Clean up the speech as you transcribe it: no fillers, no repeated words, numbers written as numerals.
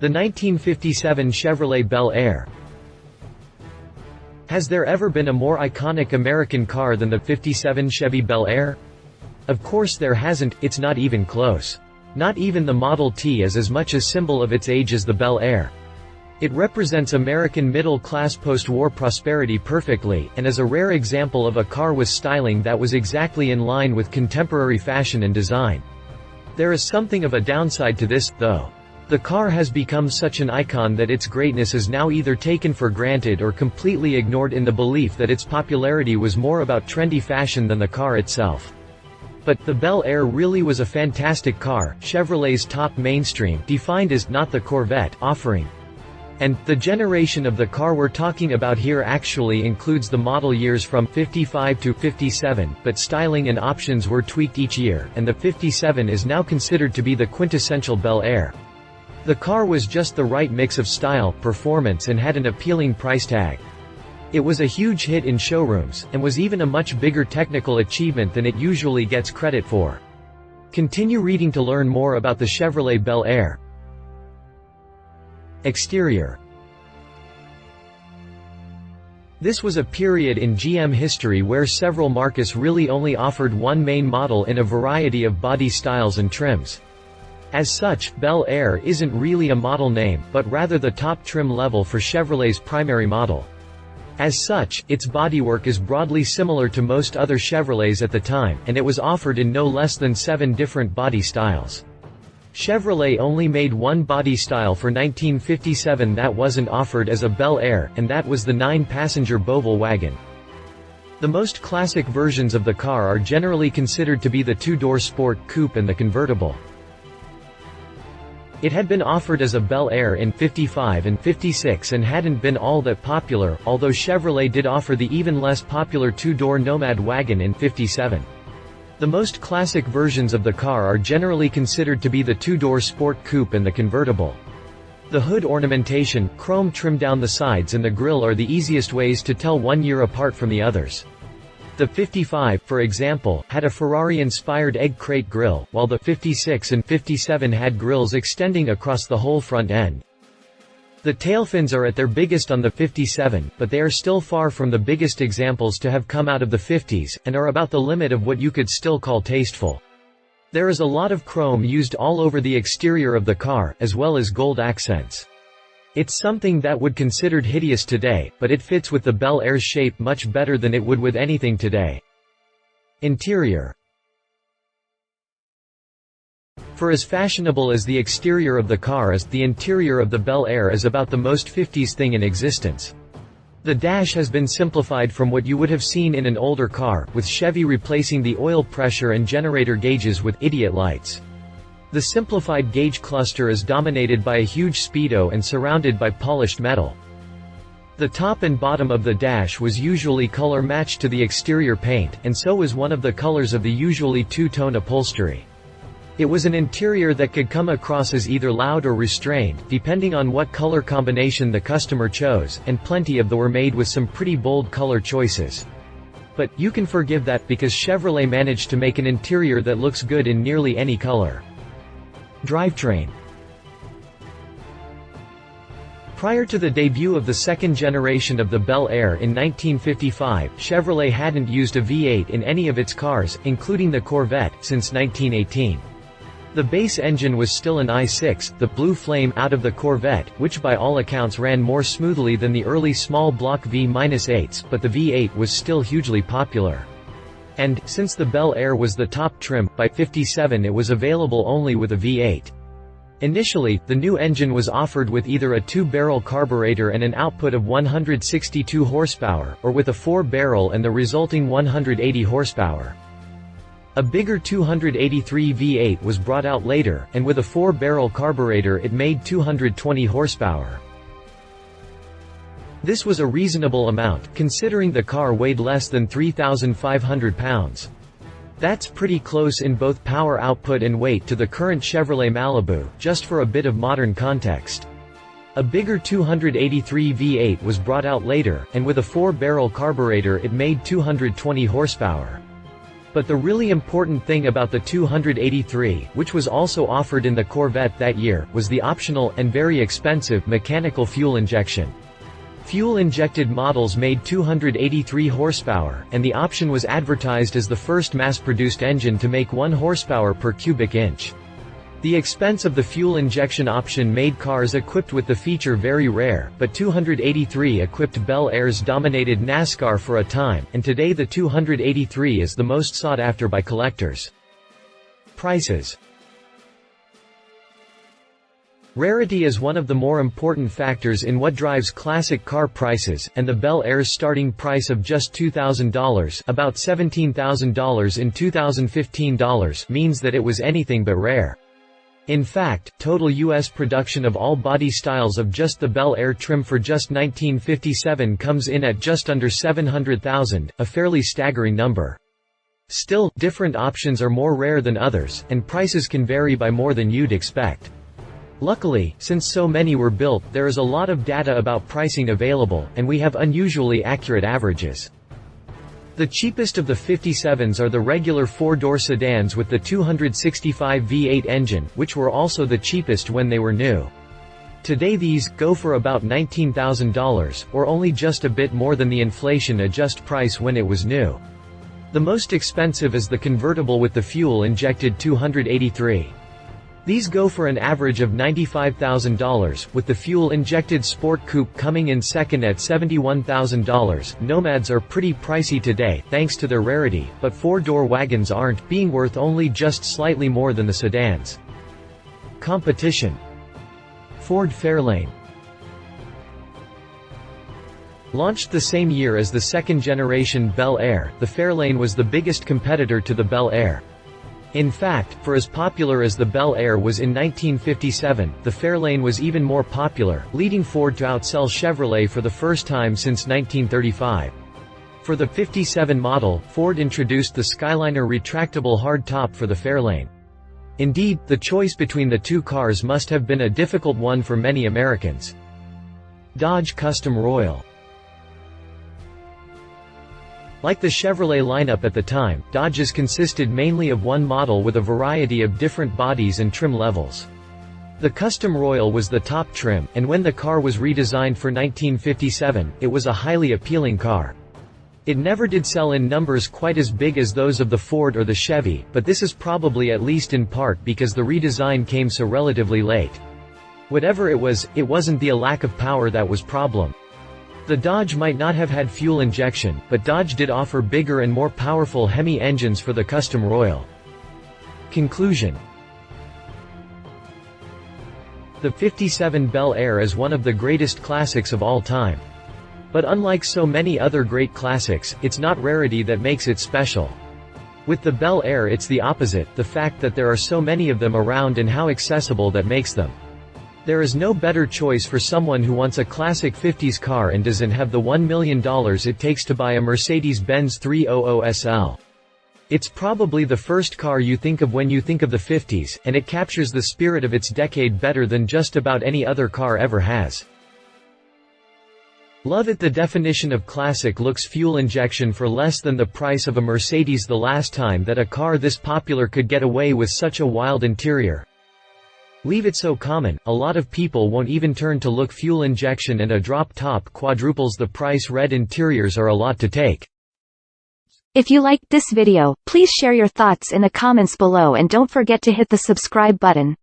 The 1957 Chevrolet Bel Air. Has there ever been a more iconic American car than the '57 Chevy Bel Air? Of course there hasn't, it's not even close. Not even the Model T is as much a symbol of its age as the Bel Air. It represents American middle-class post-war prosperity perfectly, and is a rare example of a car with styling that was exactly in line with contemporary fashion and design. There is something of a downside to this, though. The car has become such an icon that its greatness is now either taken for granted or completely ignored in the belief that its popularity was more about trendy fashion than the car itself. But the Bel Air really was a fantastic car, Chevrolet's top mainstream, defined as not the Corvette offering. And the generation of the car we're talking about here actually includes the model years from 55 to 57, but styling and options were tweaked each year, and the 57 is now considered to be the quintessential Bel Air. The car was just the right mix of style, performance, and had an appealing price tag. It was a huge hit in showrooms, and was even a much bigger technical achievement than it usually gets credit for. Continue reading to learn more about the Chevrolet Bel Air. Exterior. This was a period in GM history where several marques really only offered one main model in a variety of body styles and trims. As such, Bel Air isn't really a model name, but rather the top trim level for Chevrolet's primary model. As such, its bodywork is broadly similar to most other Chevrolets at the time, and it was offered in no less than 7 different body styles. Chevrolet only made one body style for 1957 that wasn't offered as a Bel Air, and that was the 9-passenger Beauvais wagon. The most classic versions of the car are generally considered to be the two-door Sport Coupe and the convertible. It had been offered as a Bel Air in '55 and '56 and hadn't been all that popular, although Chevrolet did offer the even less popular two-door Nomad wagon in '57. The most classic versions of the car are generally considered to be the two-door Sport Coupe and the convertible. The hood ornamentation, chrome trim down the sides, and the grille are the easiest ways to tell one year apart from the others. The '55, for example, had a Ferrari-inspired egg crate grille, while the '56 and '57 had grilles extending across the whole front end. The tail fins are at their biggest on the '57, but they are still far from the biggest examples to have come out of the '50s, and are about the limit of what you could still call tasteful. There is a lot of chrome used all over the exterior of the car, as well as gold accents. It's something that would considered hideous today, but it fits with the Bel Air's shape much better than it would with anything today. Interior. For as fashionable as the exterior of the car is, the interior of the Bel Air is about the most '50s thing in existence. The dash has been simplified from what you would have seen in an older car, with Chevy replacing the oil pressure and generator gauges with idiot lights. The simplified gauge cluster is dominated by a huge speedo and surrounded by polished metal. The top and bottom of the dash was usually color matched to the exterior paint, and so was one of the colors of the usually two-tone upholstery. It was an interior that could come across as either loud or restrained, depending on what color combination the customer chose, and plenty of them were made with some pretty bold color choices. But you can forgive that, because Chevrolet managed to make an interior that looks good in nearly any color. Drivetrain. Prior to the debut of the second generation of the Bel Air in 1955, Chevrolet hadn't used a V8 in any of its cars, including the Corvette, since 1918. The base engine was still an I6, the Blue Flame, out of the Corvette, which by all accounts ran more smoothly than the early small block V-8s, but the V8 was still hugely popular. And, since the Bel Air was the top trim, by '57 it was available only with a V8. Initially, the new engine was offered with either a 2-barrel carburetor and an output of 162 horsepower, or with a 4-barrel and the resulting 180 horsepower. A bigger 283 V8 was brought out later, and with a 4-barrel carburetor it made 220 horsepower. This was a reasonable amount, considering the car weighed less than 3,500 pounds. That's pretty close in both power output and weight to the current Chevrolet Malibu, just for a bit of modern context. A bigger 283 V8 was brought out later, and with a 4-barrel carburetor it made 220 horsepower. But the really important thing about the 283, which was also offered in the Corvette that year, was the optional, and very expensive, mechanical fuel injection. Fuel-injected models made 283 horsepower, and the option was advertised as the first mass-produced engine to make 1 horsepower per cubic inch. The expense of the fuel injection option made cars equipped with the feature very rare, but 283-equipped Bel Airs dominated NASCAR for a time, and today the 283 is the most sought after by collectors. Prices. Rarity is one of the more important factors in what drives classic car prices, and the Bel Air's starting price of just $2,000, about $17,000 in 2015 dollars, means that it was anything but rare. In fact, total U.S. production of all body styles of just the Bel Air trim for just 1957 comes in at just under 700,000, a fairly staggering number. Still, different options are more rare than others, and prices can vary by more than you'd expect. Luckily, since so many were built, there is a lot of data about pricing available, and we have unusually accurate averages. The cheapest of the 57s are the regular 4-door sedans with the 265 V8 engine, which were also the cheapest when they were new. Today these go for about $19,000, or only just a bit more than the inflation-adjusted price when it was new. The most expensive is the convertible with the fuel-injected 283. These go for an average of $95,000, with the fuel-injected Sport Coupe coming in second at $71,000. Nomads are pretty pricey today, thanks to their rarity, but 4-door wagons aren't, being worth only just slightly more than the sedans. Competition. Ford Fairlane. Launched the same year as the second-generation Bel Air, the Fairlane was the biggest competitor to the Bel Air. In fact, for as popular as the Bel Air was in 1957, the Fairlane was even more popular, leading Ford to outsell Chevrolet for the first time since 1935. For the 57 model, Ford introduced the Skyliner retractable hardtop for the Fairlane. Indeed, the choice between the two cars must have been a difficult one for many Americans. Dodge Custom Royal. Like the Chevrolet lineup at the time, Dodges consisted mainly of one model with a variety of different bodies and trim levels. The Custom Royal was the top trim, and when the car was redesigned for 1957, it was a highly appealing car. It never did sell in numbers quite as big as those of the Ford or the Chevy, but this is probably at least in part because the redesign came so relatively late. Whatever it wasn't the lack of power that was problem. The Dodge might not have had fuel injection, but Dodge did offer bigger and more powerful Hemi engines for the Custom Royal. Conclusion. The 57 Bel Air is one of the greatest classics of all time. But unlike so many other great classics, it's not rarity that makes it special. With the Bel Air it's the opposite, the fact that there are so many of them around and how accessible that makes them. There is no better choice for someone who wants a classic 50s car and doesn't have the $1 million it takes to buy a Mercedes-Benz 300 SL. It's probably the first car you think of when you think of the 50s, and it captures the spirit of its decade better than just about any other car ever has. Love it. The definition of classic looks fuel injection for less than the price of a Mercedes. The last time that a car this popular could get away with such a wild interior. Leave it so common, a lot of people won't even turn to look. Fuel injection and a drop top quadruples the price. Red interiors are a lot to take. If you liked this video, please share your thoughts in the comments below and don't forget to hit the subscribe button.